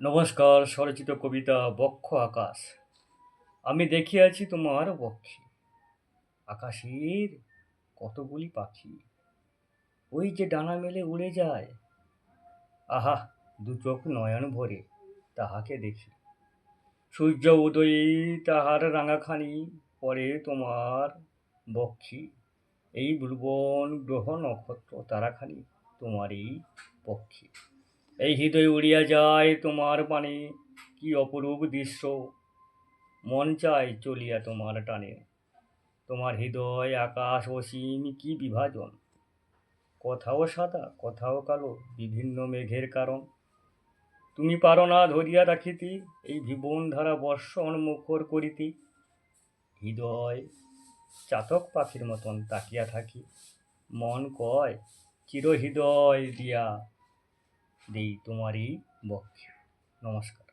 নমস্কার। স্বরচিত কবিতা বক্ষ আকাশ। আমি দেখিয়াছি তোমার বক্ষে আকাশের কতগুলি পাখি, ওই যে ডানা মেলে উড়ে যায়। আহা, দু চোখ নয়ন ভরে তাহাকে দেখি। সূর্য উদয়ে তাহার রাঙাখানি পরে তোমার বক্ষে। এই ভুবন গ্রহ নক্ষত্র তারাখানি তোমারই পক্ষে। এই হৃদয় উড়িয়া যায় তোমার পানে, কি অপরূপ দৃশ্য। মন চায় চলিয়া তোমার টানে। তোমার হৃদয় আকাশ অসীম, কি বিভাজন। কোথাও সাদা কোথাও কালো, বিভিন্ন মেঘের কারণ। তুমি পারো না ধরিয়া রাখিতে, এই জীবন ধারা বর্ষণ মুখর করিতে। হৃদয় চাতক পাখির মতন তাকিয়া থাকি। মন কয় চিরহৃদয় দিয়া দেই তোমারই বক্ষে। নমস্কার।